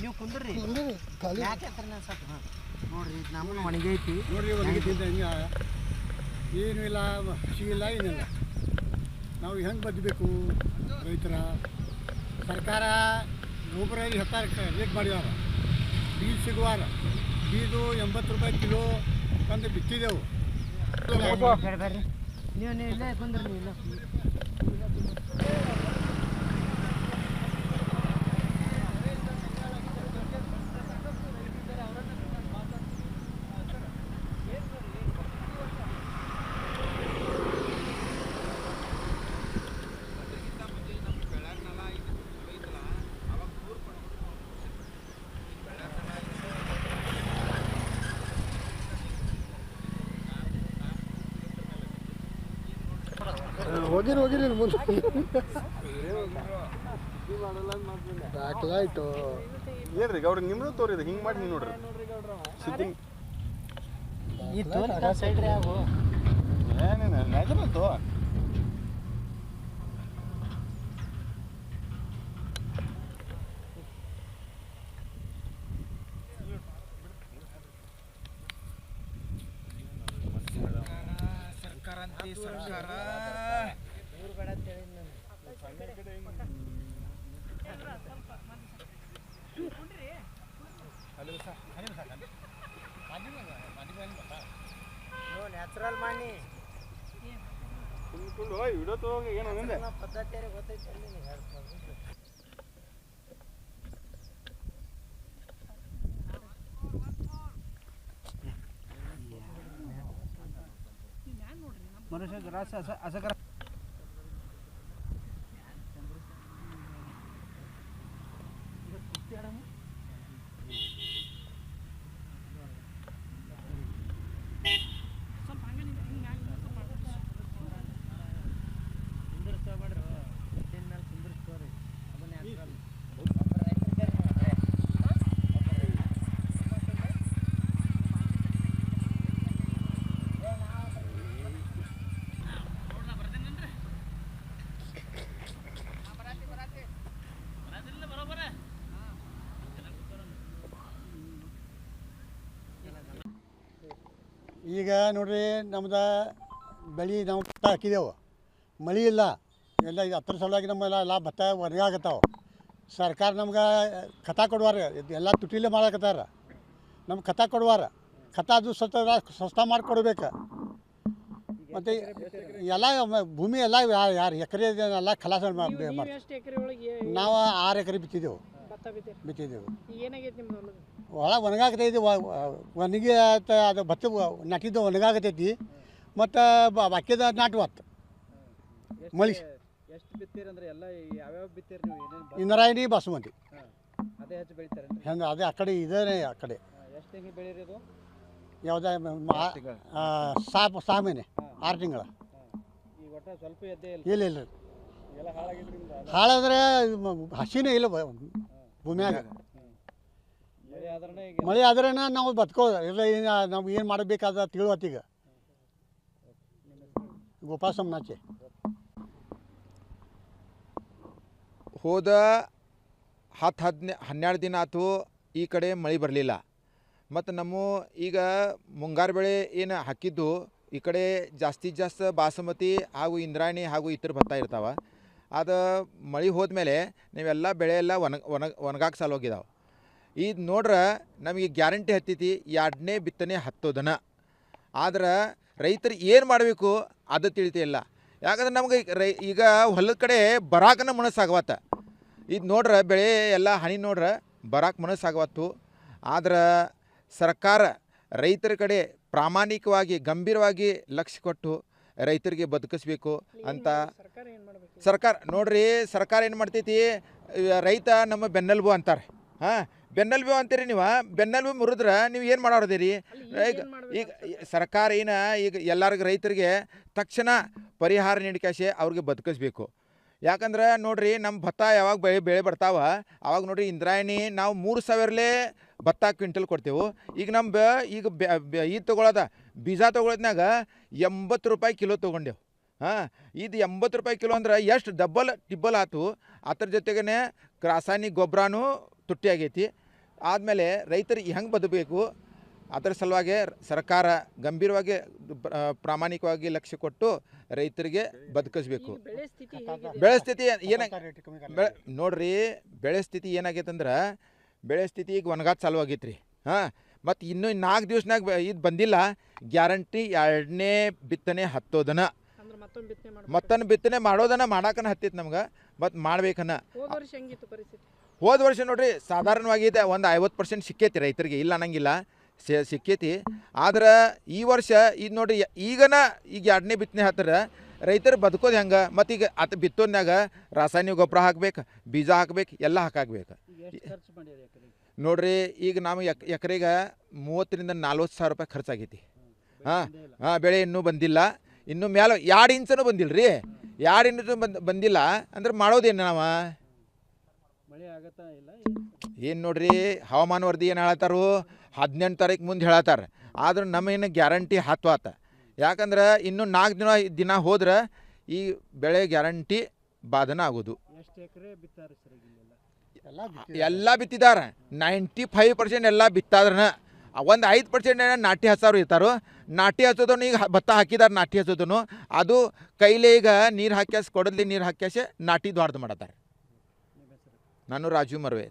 ನೀವು ಕುಂದ್ರಿ ಯಾಕೆ ನೋಡ್ರಿ ನಮ್ಮನ್ನು ಒಣಗೈತಿ ನೋಡ್ರಿ ಒಣಗಿದ್ದಿಂದ ಹಿಂಗೆ ಏನೂ ಇಲ್ಲ ಹಸಿ ಇಲ್ಲ ಏನಿಲ್ಲ ನಾವು ಹೆಂಗೆ ಬದುಕಬೇಕು ರೈತರ ಸರ್ಕಾರ ಗೊಬ್ಬರ ರೇಟ್ ಮಾಡಿದಾರ ಬೀಜ ಸಿಗುವಾರ ಬೀಜು 80 ರೂಪಾಯಿ ಕಿಲೋ ತಂದು ಬಿತ್ತಿದ್ದೆವು ಬರ್ರಿ ನೀವು ಇಲ್ಲೇ ಕುಂದ್ರಿ ನೀವು ಇಲ್ಲ ಹೋಗಿರಿ ಮುಂದೆ ದಾಖಲಾಯ್ತು ಏನ್ರಿ ಗೌಡ್ರಿ ನಿಮ್ಮದು ತೋರಿದೆ ಹಿಂಗೆ ಮಾಡಿ ನೀವು ನೋಡ್ರಿ ಸಿದ್ದಿಂಗ್ ಈ ತೋರಿ ಸೈಡ್ ರೀ ಆಗು ಏನೇನು ನಜರಂತು ಸರ್ಕಾರ ಇವ್ರು ಬೇಡ ಅಂತ ಹೇಳಿ ನಾನು ನ್ಯಾಚುರಲ್ ಮಾಡಿ ವಿಡಿಯೋ ತಗೋಂಗೆ ಏನು ಅಂದೆ ಪದ್ಧತಿ ಗೊತ್ತೈತಿ ಮನುಷ್ಯ ಗ್ರಾಸ ಅಸಕರ ಈಗ ನೋಡ್ರಿ ನಮ್ದು ಬೆಳೆ ನಾವು ಭತ್ತ ಹಾಕಿದೆವು ಮಳೆ ಇಲ್ಲ ಎಲ್ಲ ಹತ್ರ ಸಲುವಾಗಿ ನಮ್ಮೆಲ್ಲ ಭತ್ತ ಒಣಗಾಕತ್ತಾವ ಸರ್ಕಾರ ನಮ್ಗೆ ಖತ ಕೊಡುವಾರ ಎಲ್ಲ ತುಟಿಲೇ ಮಾಡಕತ್ತಾರ ನಮ್ಗೆ ಖತ ಕೊಡುವಾರ ಖತ ಅದು ಸಸ್ತ ಮಾಡಿಕೊಡ್ಬೇಕು ಮತ್ತು ಎಲ್ಲ ಭೂಮಿ ಎಲ್ಲ ಯಾರು ಎಕರೆ ಎಲ್ಲ ಖಲಾಸ ನಾವು 6 ಎಕರೆ ಬಿತ್ತಿದ್ದೆವು ಒಳಗೆ ಒಣಗಾಕತೈತಿ ಒಣಗಿ ಅದು ಭತ್ತ ನಾಟಿದ್ದು ಒಣಗಾಕತೈತಿ ಮತ್ತು ಬಾಕಿದ ನಾಟುವತ್ತು ಮಳಿ ಇಂದ್ರಾಯಣಿ ಬಾಸುಮತಿ ಹೆಂಗೆ ಅದೇ ಆ ಕಡೆ ಇದೇ ಆ ಕಡೆ ಯಾವುದೇ ಸಾಮೇನೆ 6 ತಿಂಗಳ ಇಲ್ಲ ಹಾಳಾದ್ರೆ ಹಸಿನೇ ಇಲ್ಲ ಭೂಮಿಯಾಗ ಮಳೆ ಆದ್ರೆ ನಾವು ಬದುಕೋದು ಇಲ್ಲ ನಾವು ಏನು ಮಾಡಬೇಕಾದ ತಿಳುವತ್ತೀಗ ಗೋಪಾಲ ಸೋಮನಾಚೆ ಹೋದ 10-12 ದಿನ ಆಯ್ತು ಈ ಕಡೆ ಮಳೆ ಬರಲಿಲ್ಲ ಮತ್ತು ನಮ್ಮ ಈಗ ಮುಂಗಾರು ಬೆಳೆ ಏನು ಹಾಕಿದ್ದು ಈ ಕಡೆ ಜಾಸ್ತಿ ಬಾಸುಮತಿ ಹಾಗೂ ಇಂದ್ರಾಯಣಿ ಹಾಗೂ ಇತರ ಭತ್ತ ಇರ್ತಾವೆ ಅದು ಮಳೆ ಹೋದ್ಮೇಲೆ ನೀವೆಲ್ಲ ಬೆಳೆ ಎಲ್ಲ ಒಣಗಾಕೆ ಸಾಲು ಹೋಗಿದಾವೆ ಇದು ನೋಡ್ರೆ ನಮಗೆ ಗ್ಯಾರಂಟಿ ಹತ್ತೈತಿ 2ನೇ ಬಿತ್ತನೆ ಹತ್ತೋದನ ಆದ್ರೆ ರೈತರು ಏನು ಮಾಡಬೇಕು ಅದು ತಿಳಿತಿಲ್ಲ ಯಾಕಂದ್ರೆ ನಮಗೆ ಈಗ ಹೊಲದ ಕಡೆ ಬರಾಕನ ಮನಸ್ಸಾಗವತ್ತ ಇದು ನೋಡ್ರೆ ಬೆಳೆ ಎಲ್ಲ ಹನಿ ನೋಡ್ರೆ ಬರಾಕ ಮನಸ್ಸಾಗವತ್ತು ಆದ್ರೆ ಸರ್ಕಾರ ರೈತರ ಕಡೆ ಪ್ರಾಮಾಣಿಕವಾಗಿ ಗಂಭೀರವಾಗಿ ಲಕ್ಷ್ಯ ಕೊಟ್ಟು ರೈತರಿಗೆ ಬದುಕಿಸ್ಬೇಕು ಅಂತ ಸರ್ಕಾರ ನೋಡ್ರಿ ಸರ್ಕಾರ ಏನು ಮಾಡ್ತೈತಿ ರೈತ ನಮ್ಮ ಬೆನ್ನೆಲುಬು ಅಂತಾರೆ ಹಾಂ ಬೆನ್ನೆಲುಬು ಅಂತೀರಿ ನೀವು ಬೆನ್ನೆಲುಬು ಮುರಿದ್ರೆ ನೀವು ಏನು ಮಾಡೋದಿರಿ ಈಗ ಸರ್ಕಾರ ಈಗ ಎಲ್ಲರಿಗೂ ರೈತರಿಗೆ ತಕ್ಷಣ ಪರಿಹಾರ ನೀಡಿಕಾಶೆ ಅವ್ರಿಗೆ ಬದುಕಿಸ್ಬೇಕು ಯಾಕಂದ್ರೆ ನೋಡ್ರಿ ನಮ್ಮ ಭತ್ತ ಯಾವಾಗ ಬೆಳೆ ಬರ್ತಾವ ಅವಾಗ ನೋಡ್ರಿ ಇಂದ್ರಾಯಣಿ ನಾವು 3,000ಲೇ ಭತ್ತ ಕ್ವಿಂಟಲ್ ಕೊಡ್ತೇವೆ ಈಗ ನಮ್ಮ ಈಗ ಇದು ತೊಗೊಳೋದ ಬೀಜ ತೊಗೊಳೋದ್ನಾಗ 80 ರೂಪಾಯಿ ಕಿಲೋ ತೊಗೊಂಡೆವು ಹಾಂ ಇದು 80 ರೂಪಾಯಿ ಕಿಲೋ ಅಂದ್ರೆ ಎಷ್ಟು ಡಬ್ಬಲ್ ಟಿಬ್ಬಲ್ ಆಯ್ತು ಅದ್ರ ಜೊತೆಗೇ ರಾಸಾಯನಿಕ ಗೊಬ್ಬರನೂ ತುಟ್ಟಿ ಆಗೈತಿ ಆದಮೇಲೆ ರೈತರಿಗೆ ಹೆಂಗೆ ಬದುಕಬೇಕು ಅದರ ಸಲುವಾಗಿ ಸರ್ಕಾರ ಗಂಭೀರವಾಗಿ ಪ್ರಾಮಾಣಿಕವಾಗಿ ಲಕ್ಷ್ಯ ಕೊಟ್ಟು ರೈತರಿಗೆ ಬದುಕಿಸ್ಬೇಕು. ಬೆಳೆ ಸ್ಥಿತಿ ನೋಡ್ರಿ, ಬೆಳೆ ಸ್ಥಿತಿ ಏನಾಗೈತೆ ಅಂದ್ರೆ ಬೆಳೆ ಸ್ಥಿತಿ ಈಗ ಒಣಗಾಟ ಚಾಲು ಆಗೈತೆ ರೀ. ಹಾಂ, ಮತ್ತು ಇನ್ನೂ 4 ದಿವ್ಸನಾಗ ಇದು ಬಂದಿಲ್ಲ. ಗ್ಯಾರಂಟಿ 2ನೇ ಬಿತ್ತನೆ ಹತ್ತೋದನ, ಮತ್ತೊಂದು ಬಿತ್ತನೆ ಮಾಡೋದನ್ನ ಮಾಡಾಕನ ಹತ್ತಿತ್ತು ನಮ್ಗೆ, ಮತ್ತು ಮಾಡ್ಬೇಕನ್ನ. ಹೋದ ವರ್ಷ ನೋಡ್ರಿ ಸಾಧಾರಣವಾಗಿದೆ, ಒಂದು 50% ಸಿಕ್ಕೈತಿ ರೈತರಿಗೆ, ಇಲ್ಲ ಅನ್ನಂಗಿಲ್ಲ, ಸಿಕ್ಕೈತಿ. ಆದ್ರೆ ಈ ವರ್ಷ ಇದು ನೋಡ್ರಿ ಈಗ 2ನೇ ಬಿತ್ತನೆ ಹತ್ತಿರ ರೈತರು ಬದುಕೋದು ಹೆಂಗೆ? ಮತ್ತು ಈಗ ಬಿತ್ತೋದ್ನಾಗ ರಾಸಾಯನಿಕ ಗೊಬ್ಬರ ಹಾಕ್ಬೇಕು, ಬೀಜ ಹಾಕ್ಬೇಕು, ಎಲ್ಲ ಹಾಕಾಕ್ಬೇಕು. ನೋಡ್ರಿ ಈಗ ನಾವು ಎಕರೆಗೆ 30,000 ರಿಂದ 40,000 ರೂಪಾಯಿ ಖರ್ಚಾಗೈತಿ. ಬೆಳೆ ಇನ್ನೂ ಬಂದಿಲ್ಲ, ಇನ್ನು ಮೇಲೆ 2 ಇಂಚನೂ ಬಂದಿಲ್ಲ ರೀ. 2 ಇಂಚು ಬಂದಿಲ್ಲ ಅಂದ್ರೆ ಮಾಡೋದೇನು ನಾವು? ಏನು ನೋಡ್ರಿ, ಹವಾಮಾನ ವರದಿ ಏನು ಹೇಳತ್ತಾರು? 18 ತಾರೀಕು ಮುಂದೆ ಹೇಳತ್ತಾರ. ಆದ್ರೆ ನಮ್ಮೇನು ಗ್ಯಾರಂಟಿ ಆತ. ಯಾಕಂದ್ರೆ ಇನ್ನು 4 ದಿನ ಹೋದ್ರೆ ಈ ಬೆಳೆ ಗ್ಯಾರಂಟಿ ಬಾಧನ ಆಗೋದು. ಎಲ್ಲ ಬಿತ್ತಿದಾರ, 95% ಎಲ್ಲ ಬಿತ್ತಾದ್ರನ. ಒಂದು 5% ನಾಟಿ ಹಚ್ಚೋರು ಇರ್ತಾರೋ. ನಾಟಿ ಹಚ್ಚೋದನ್ನು ಈಗ ಭತ್ತ ಹಾಕಿದಾರೆ, ನಾಟಿ ಹಚ್ಚೋದನ್ನು ಅದು ಕೈಲೇ ಈಗ ನೀರು ಹಾಕ್ಯಾಸ, ಕೊಡಲಿ ನೀರು ಹಾಕ್ಯಾಸ ನಾಟಿ ದ್ವಾರ್ದು ಮಾಡತ್ತಾರೆ. ನಾನು ರಾಜು ಮರ್ವೆ.